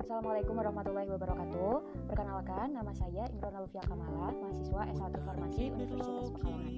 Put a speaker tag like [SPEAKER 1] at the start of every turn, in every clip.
[SPEAKER 1] Assalamualaikum warahmatullahi wabarakatuh. Perkenalkan, nama saya Imron Alufia Kamala, mahasiswa S1 Farmasi Universitas Pekalongan.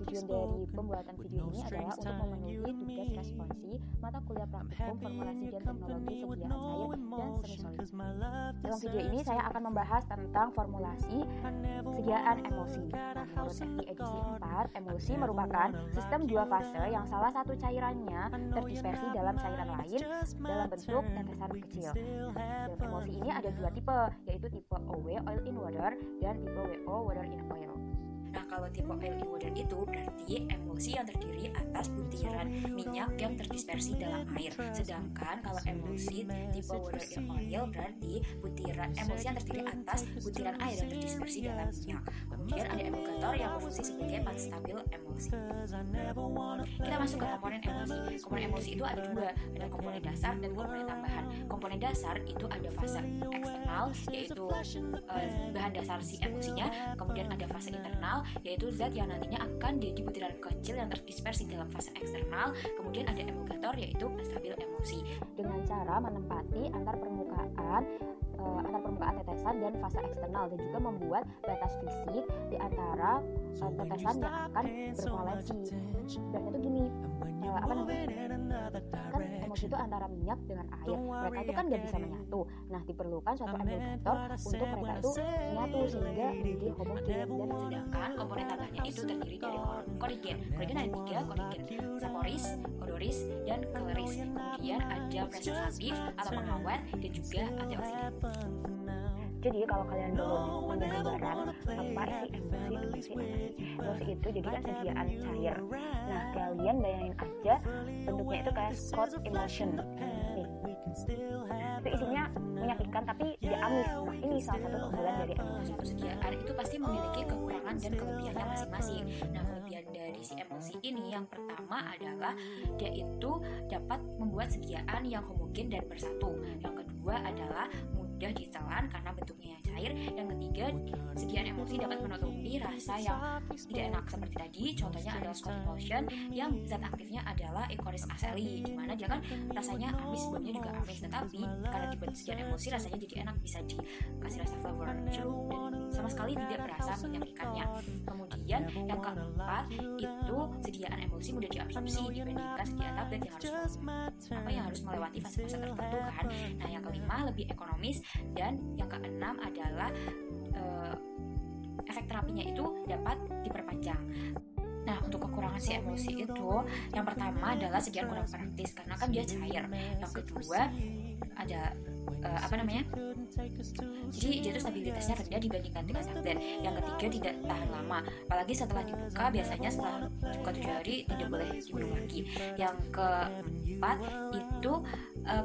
[SPEAKER 1] Tujuan dari pembuatan video ini adalah untuk memenuhi tugas responsi mata kuliah praktikum formulasi dan teknologi sediaan cair dan semi solid. Dalam video ini saya akan membahas tentang formulasi sediaan emulsi. Menurut FD edisi 4, emulsi merupakan sistem dua fase yang salah satu cairannya terdispersi dalam cairan lain dalam bentuk tetesan kecil. Dalam emulsi ini ada dua tipe, yaitu tipe OW oil in water dan tipe WO water in oil.
[SPEAKER 2] Nah, kalau tipe oil in water itu berarti emulsi yang terdiri atas butiran minyak yang terdispersi dalam air. Sedangkan kalau emulsi tipe water in oil berarti butiran emulsi yang terdiri atas butiran air yang terdispersi dalam minyak. Kemudian ada emulgator yang berfungsi sebagai penstabil emulsi. Kita masuk ke komponen emulsi. Komponen emulsi itu ada dua, ada komponen dasar dan komponen tambahan. Komponen dasar itu ada fase eksternal, yaitu bahan dasar si emulsinya. Kemudian ada fase internal, yaitu zat yang nantinya akan jadi butiran kecil yang terdispersi dalam fase eksternal. Kemudian ada emulgator, yaitu penstabil emulsi.
[SPEAKER 1] Dengan cara menempati antar permukaan tetesan dan fase eksternal, dan juga membuat batas fisik di antara tetesan yang akan berkoalisi. Dan itu gini, kan emulsi itu antara minyak dengan air, mereka itu kan gak bisa menyatu. Nah, diperlukan suatu emulgator untuk mereka itu menyatu sehingga menjadi homogen. Dan
[SPEAKER 2] sedangkan komponen tambahnya itu terdiri dari korigen. Korigen ada tiga, korigen saporis, odoris, dan kaloris. Kemudian ada preservatif atau pengawet dan juga antioksidan.
[SPEAKER 1] Jadi kalau kalian belum punya gambaran apa sih emulsi? Emulsi itu jadi kan sediaan cair. Nah, kalian bayangin aja bentuknya itu kayak Scott emulsion. Nih, itu isinya minyak ikan tapi dia amis. Nah, ini salah satu keunggulan dari emulsi.
[SPEAKER 2] Sediaan itu pasti memiliki kekurangan dan kelebihannya masing-masing. Nah, kelebihan dari si emulsi ini yang pertama adalah dia itu dapat membuat sediaan yang homogen dan bersatu. Yang kedua adalah mudah ditelan karena bentuknya yang cair. Yang ketiga, sediaan emulsi dapat menutupi rasa yang tidak enak seperti tadi. Contohnya adalah Scott emulsion yang zat aktifnya adalah Ecoris aceli, di mana dia kan rasanya amis, baunya juga amis, tetapi karena dibuat sediaan emulsi rasanya jadi enak, bisa dikasih rasa flavor jeruk dan sama sekali tidak berasa minyak ikannya. Kemudian yang keempat itu sediaan emulsi mudah diabsorpsi dibandingkan sediaan tablet yang harus melewati fase-fase tertentu kan. Nah, yang kelima lebih ekonomis, dan yang keenam adalah efek terapinya itu dapat diperpanjang. Nah, untuk kekurangan si emulsi itu yang pertama adalah sediaan kurang praktis karena kan dia cair. Yang kedua ada jadi dia tuh stabilitasnya rendah dibandingkan dengan tablet. Yang ketiga tidak tahan lama, apalagi setelah dibuka, biasanya setelah dibuka 7 hari tidak boleh diminum lagi. Yang keempat itu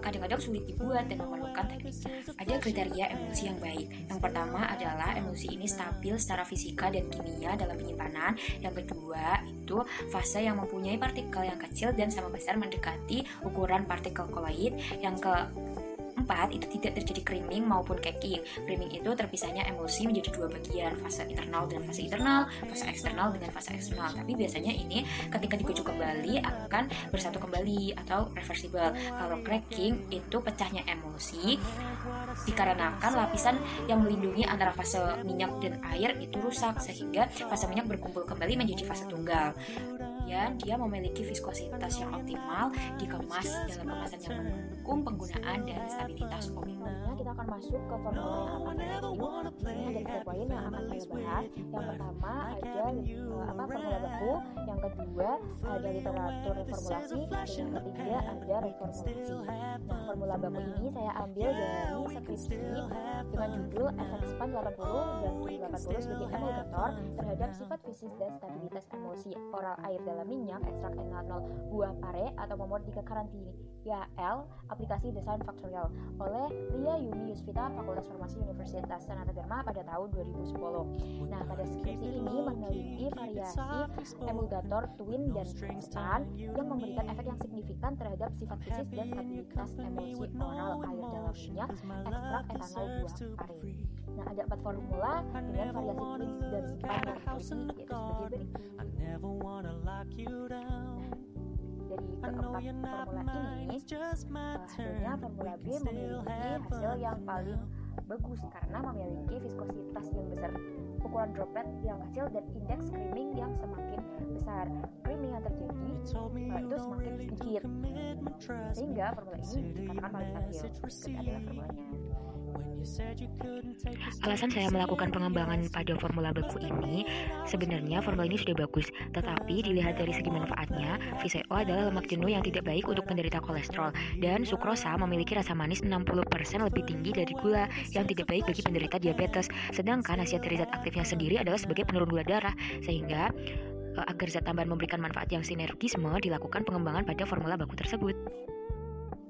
[SPEAKER 2] kadang-kadang sulit dibuat dan memerlukan tekniknya. Ada kriteria emulsi yang baik. Yang pertama adalah emulsi ini stabil secara fisika dan kimia dalam penyimpanan. Yang kedua itu fase yang mempunyai partikel yang kecil dan sama besar mendekati ukuran partikel koloid. Yang keempat itu tidak terjadi creaming maupun caking. Creaming itu terpisahnya emulsi menjadi dua bagian, fase internal dan fase internal, fase eksternal dengan fase eksternal. Tapi biasanya ini ketika digocok kembali akan bersatu kembali atau reversible. Kalau cracking itu pecahnya emulsi dikarenakan lapisan yang melindungi antara fase minyak dan air itu rusak, sehingga fase minyak berkumpul kembali menjadi fase tunggal. Dan dia memiliki viskositas yang optimal, dikemas dalam kemasan yang mendukung penggunaan dan stabilitas umum.
[SPEAKER 1] Kita akan masuk ke formula yang akan saya review. Di sini ada 3 poin yang akan saya bahas. Yang pertama ada formula baku, yang kedua ada literatur formulasi, dan yang ketiga ada reformulasi. Nah, formula baku ini saya ambil dari skripsi dengan judul efek span 80 dan 80 sebagai emulgator terhadap sifat fisik dan stabilitas emulsi oral air dalam minyak ekstrak N00 buah pare atau nomor 3 karantina L aplikasi desain faktorial oleh Ria Yumi Yusvita Fakultas Farmasi Universitas Sanata Dharma pada tahun 2010. Nah, pada skripsi ini meneliti variasi emulgator twin dan span yang memberikan efek yang signifikan terhadap sifat fisik dan stabilitas emulsi oral air dalam minyak ekstrak etanol buah pare. Nah, ada 4 formula dengan variasi twin dan span yang diteliti, yaitu sebagai berikut. dari keempat formula ini, hasilnya formula B memiliki hasil yang paling bagus karena memiliki viskositas yang besar, ukuran droplet yang kecil, dan indeks creaming yang semakin besar. Creaming yang terjadi itu semakin sedikit, sehingga formula ini dikatakan paling stabil. Berikut adalah formulanya.
[SPEAKER 2] Alasan saya melakukan pengembangan pada formula beku ini, sebenarnya formula ini sudah bagus, tetapi dilihat dari segi manfaatnya, VCO adalah lemak jenuh yang tidak baik untuk penderita kolesterol, dan sukrosa memiliki rasa manis 60% lebih tinggi dari gula yang tidak baik bagi penderita diabetes, sedangkan khasiat dari zat aktifnya sendiri adalah sebagai penurun gula darah, sehingga agar zat tambahan memberikan manfaat yang sinergisme, dilakukan pengembangan pada formula baku tersebut.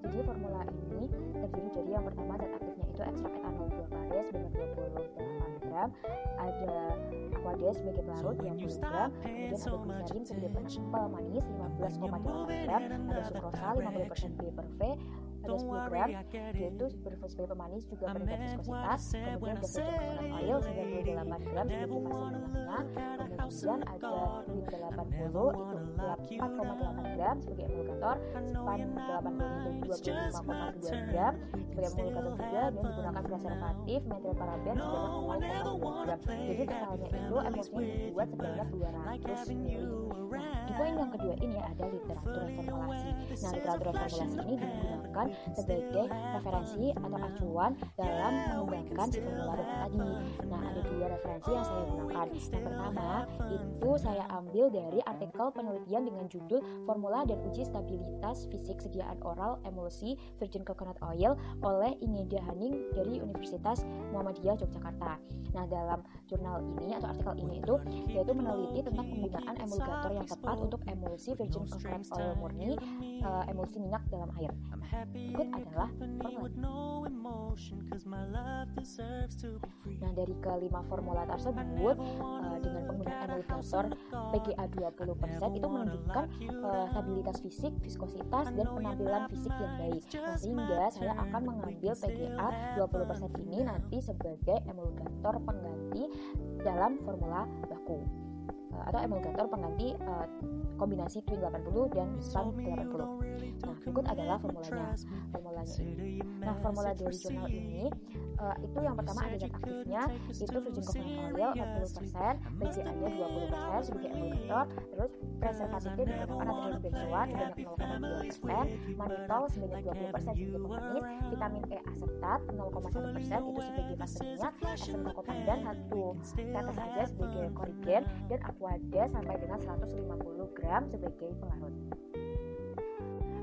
[SPEAKER 1] Jadi formula ini terdiri dari yang pertama zat aktifnya itu ekstrak etanol 2 kare sebanyak 28 gram, ada aquades sebagai pelarut yang 10 gram, kemudian ada gliserin sebagai pemanis 15,8 gram, ada sukrosa 50% B per V, ada 10 gram, yaitu sebagai pemanis juga meningkat viskositas, kemudian gas coconut oil 98 gram sebagai fase minyak, kemudian ada wheat 80 itu 4,8 gram sebagai emulgator, span 80 itu 25,2 gram sebagai emulgator juga, dan digunakan preservatif metil paraben sebanyak 0,2 gram. Jadi totalnya itu emulsinya dibuat sebanyak 200 ml. Di poin yang kedua ini ada literatur reformulasi. Nah, literatur reformulasi ini digunakan sebagai referensi atau acuan dalam mengembangkan si formula baku tadi. Nah, ada dua referensi yang saya gunakan. Yang pertama itu saya ambil dari artikel penelitian dengan judul Formula dan Uji Stabilitas Fisik Sediaan Oral Emulsi Virgin Coconut Oil oleh Ingeda Haning dari Universitas Muhammadiyah Yogyakarta. Nah, dalam jurnal ini atau artikel ini itu yaitu meneliti tentang penggunaan emulgator yang tepat untuk emulsi virgin coconut oil murni, emulsi minyak dalam air. Berikut adalah formula. Nah, dari kelima formula tersebut dengan penggunaan emulgator PGA 20% itu menunjukkan stabilitas fisik, viskositas, dan penampilan fisik yang baik. Nah, sehingga saya akan mengambil PGA 20% ini nanti sebagai emulgator pengganti dalam formula baku atau emulgator pengganti kombinasi Twin 80 dan Span 80. Nah, berikut adalah formulanya ini. Nah, formula dari jurnal ini itu yang pertama ada zat aktifnya itu virgin coconut oil 40%, PGA-nya 20% sebagai emulgator, terus preservatifnya digunakan natrium benzoat sebanyak 0,2%, mannitol sebanyak 20% sebagai pemanis, vitamin E asetat 0,1% itu sebagai fase minyak, esen koko pandan 1 tetes aja sebagai korigen, dan aquades sampai dengan 150 gram sebagai pelarut.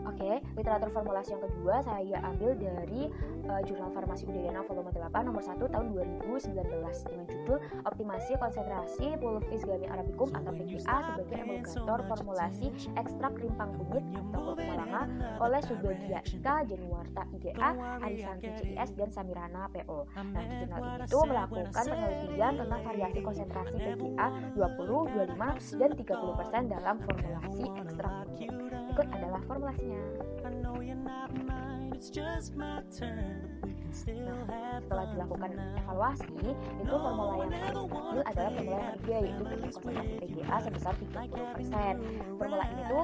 [SPEAKER 1] Oke, literatur formulasi yang kedua saya ambil dari Jurnal Farmasi Udayana volume 8 nomor 1 tahun 2019 dengan judul Optimasi Konsentrasi Pulvis Gami Arabicum atau PGA sebagai emulgator formulasi ekstrak rimpang kunyit atau kurkumalanga oleh Subagia Ika, Januarta IDA, Arisanti CIS, dan Samirana PO. Nah, di jurnal ini itu melakukan penelitian tentang variasi konsentrasi PGA 20, 25, dan 30% dalam formulasi ekstrak kunyit. Berikut adalah formulasinya. Nah, setelah dilakukan evaluasi, itu formula yang paling stabil adalah formula yang ketiga, yaitu konsentrasi PGA sebesar 30%. Formula ini tuh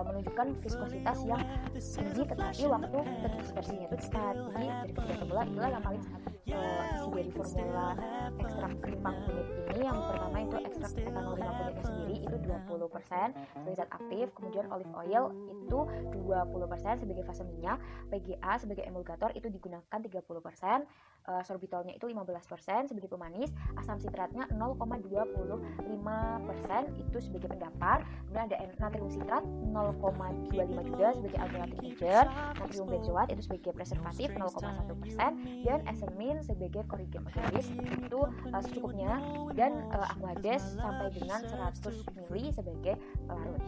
[SPEAKER 1] menunjukkan viskositas yang tinggi, tetapi waktu terdispersinya itu cepat. Jadi dari ketiga formula itulah yang paling stabil. Isi dari formula ekstrak rimpang kunyit ini, yang pertama itu ekstrak etanol rimpang kunyitnya sendiri itu 20% sebagai zat aktif, kemudian olive oil itu 20% sebagai fase minyak, PGA sebagai emulgator itu digunakan 30%, sorbitolnya itu 15% sebagai pemanis, asam sitratnya 0,25% itu sebagai pendampar, kemudian ada natrium sitrat 0,25 juga sebagai alternatif agent, natrium benzoat itu sebagai preservatif 0,1%, dan esenmin sebagai korigen organis itu secukupnya, dan aquades sampai dengan 100 ml sebagai pelarut.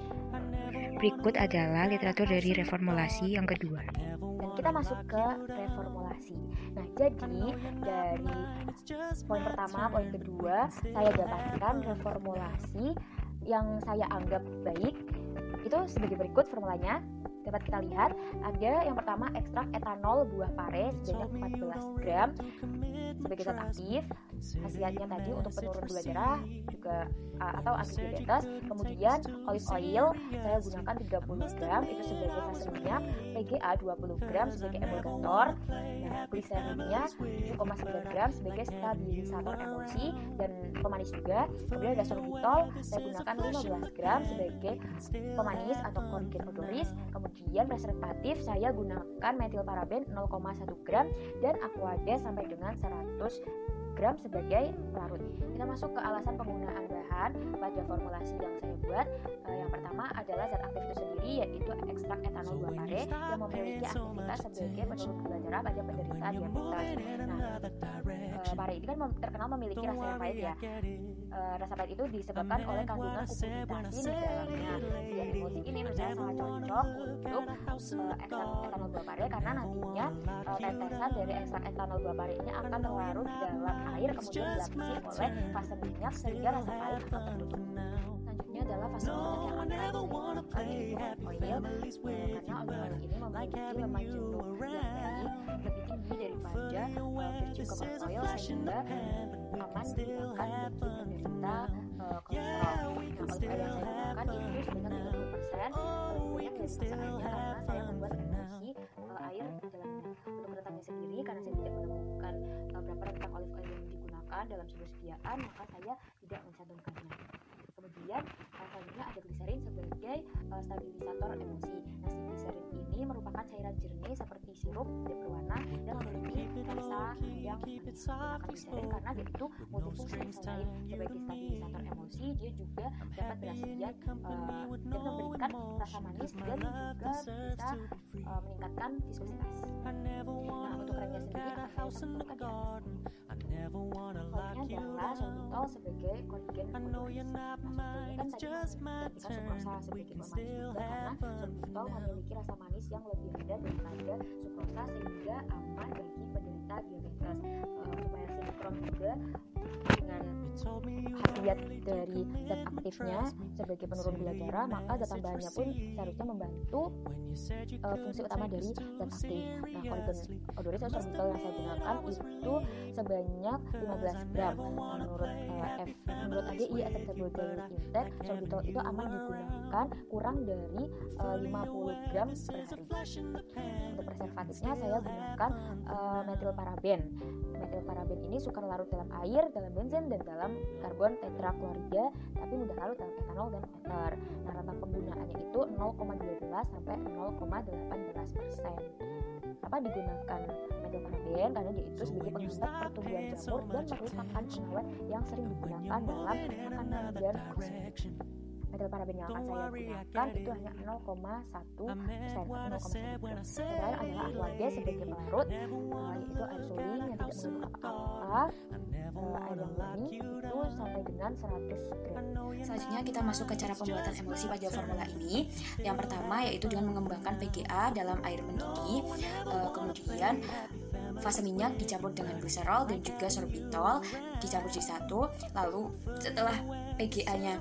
[SPEAKER 2] Berikut adalah literatur dari reformulasi yang kedua.
[SPEAKER 1] Dan kita masuk ke reformulasi. Nah, jadi dari poin pertama, poin kedua, saya dapatkan reformulasi yang saya anggap baik itu sebagai berikut formulanya. dapat kita lihat ada yang pertama ekstrak etanol buah pare sebanyak 14 gram sebagai zat aktif. Khasiatnya tadi untuk penurun gula darah juga atau anti diabetes. Kemudian olive oil saya gunakan 30 gram itu sebagai fase minyak, PGA 20 gram sebagai emulgator, nah gliserinnya 7,9 gram sebagai stabilisator emosi dan pemanis juga. Kemudian ada sorbitol saya gunakan 15 gram sebagai pemanis atau kortigen odoris. Kemudian preservatif saya gunakan metilparaben 0,1 gram dan aquades sampai dengan 100 gram sebagai pelarut. Kita masuk ke alasan penggunaan bahan pada formulasi yang saya buat. Yang pertama adalah zat aktif itu sendiri, yaitu ekstrak etanol buah pare yang memiliki aktivitas sebagai penurun gula darah pada penderita diabetes. Nah, pare ini kan terkenal memiliki rasa yang pahit ya. Rasa pahit itu disebabkan oleh kandungan kukumitasi di dalamnya. Zat emulsi ini menurut saya sangat cocok untuk ekstrak etanol buah pare karena nantinya tetesan dari ekstrak etanol buah pare ini akan larut dalam air kemudian dilapisi oleh fase minyak sehingga rasa pahit akan tertutup. Selanjutnya adalah fase minyak yang akan saya gunakan yaitu olive oil, karena olive oil ini memiliki lemak jenuh yang lebih tinggi daripada virgin coconut oil sehingga aman digunakan untuk penderita kolesterol. Nah, olive oil yang saya gunakan itu sebanyak 30%, banyak dari masalahnya karena saya membuat emulsi air dalam minyak. Untuk rentangnya sendiri, karena saya tidak menemukan berapa rentang olive oil yang digunakan dalam sebuah sediaan, maka saya tidak mencantumkannya. Kemudian selanjutnya ada gliserin sebagai stabilisator emosi. Nah, si gliserin ini merupakan cairan jernih seperti sirup tidak berwarna dan memiliki rasa yang manis. Menggunakan gliserin karena dia itu multifungsi, selain sebagai stabilisator emosi, dia juga dapat berkhasiat dan memberikan rasa manis dan juga bisa meningkatkan viskositas. Nah, untuk remnya sendiri akan saya tambahkan Soalnya adalah sorbitol sebagai kortigen odoris. Nah, sorbitol ini kan tadi menggantikan sukrosa sebagai pemanis juga karena sorbitol memiliki rasa manis yang lebih rendah daripada sukrosa sehingga aman bagi penderita diabetes. Supaya sinkron juga dengan khasiat dari zat aktifnya sebagai penurun gula darah, maka zat tambahannya pun seharusnya membantu fungsi utama dari zat aktif. Nah, kortigen odoris atau sorbitol yang saya gunakan itu sebanyak 15 gram. Nah, menurut ADI Acceptable Daily Intake, sorbitol itu aman digunakan kurang dari 50 gram per hari. Untuk preservatifnya saya gunakan metilparaben. Metilparaben ini sukar larut dalam air, dalam benzen, dan dalam karbon tetraklorida, tapi mudah larut dalam etanol dan ether. Nah, rentang penggunaannya itu 0,12 sampai 0,18%. Apa digunakan metilparaben? Karena dia itu sebagai penghambat pertumbuhan jamur dan merupakan pengawet yang sering digunakan dalam makanan dan kosmetik. Metilparaben yang akan saya gunakan itu hanya 0,1%. Selain adalah aquades sebagai pelarut, yaitu air suling yang tidak mengandung apa-apa, air yang murni itu sampai dengan 100 gram.
[SPEAKER 2] Selanjutnya kita masuk ke cara pembuatan emulsi pada formula ini. Yang pertama yaitu dengan mengembangkan PGA dalam air mendidih, kemudian fase minyak dicampur dengan gliserol dan juga sorbitol dicampur jadi satu. Lalu setelah PGA-nya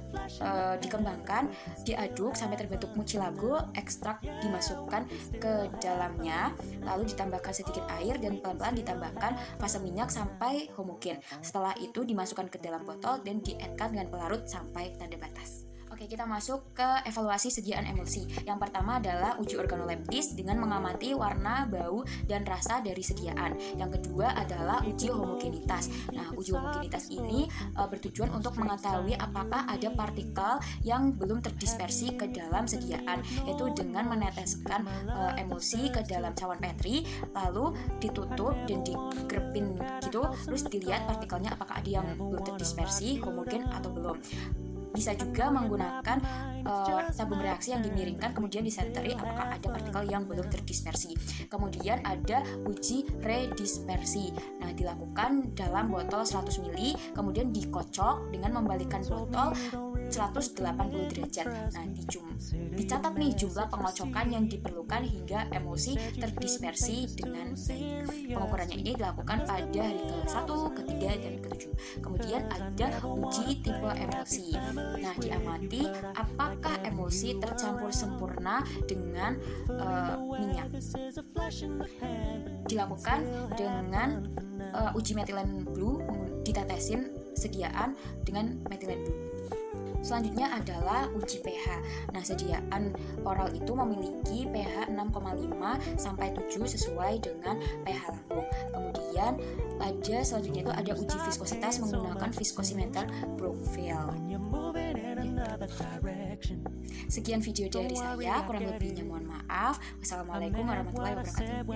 [SPEAKER 2] dikembangkan, diaduk sampai terbentuk mucilago, ekstrak dimasukkan ke dalamnya, lalu ditambahkan sedikit air dan pelan-pelan ditambahkan fase minyak sampai homogen. Setelah itu dimasukkan ke dalam botol dan dienkan dengan pelarut sampai tanda batas. Oke, kita masuk ke evaluasi sediaan emulsi. Yang pertama adalah uji organoleptis dengan mengamati warna, bau, dan rasa dari sediaan. Yang kedua adalah uji homogenitas. Nah, uji homogenitas ini bertujuan untuk mengetahui apakah ada partikel yang belum terdispersi ke dalam sediaan, yaitu dengan meneteskan emulsi ke dalam cawan Petri, lalu ditutup dan digrepin gitu, terus dilihat partikelnya apakah ada yang belum terdispersi, homogen atau belum. Bisa juga menggunakan tabung reaksi yang dimiringkan kemudian disenteri apakah ada partikel yang belum terdispersi. Kemudian ada uji redispersi. Nah, dilakukan dalam botol 100 ml kemudian dikocok dengan membalikkan botol 180 derajat. Nah, dicatat nih jumlah pengocokan yang diperlukan hingga emulsi terdispersi dengan baik. Pengukurannya ini dilakukan pada hari ke-1, ke-3, dan ke-7. Kemudian ada uji tipe emulsi. Nah, diamati apakah emulsi tercampur sempurna dengan minyak. Dilakukan dengan uji metilen blue, ditetesin sediaan dengan metilen blue. Selanjutnya adalah uji pH. Nah, sediaan oral itu memiliki pH 6,5 sampai 7 sesuai dengan pH lambung. Kemudian selanjutnya itu ada uji viskositas menggunakan viskosimeter Brookfield. Sekian video dari saya, kurang lebihnya mohon maaf. Wassalamualaikum warahmatullahi wabarakatuh.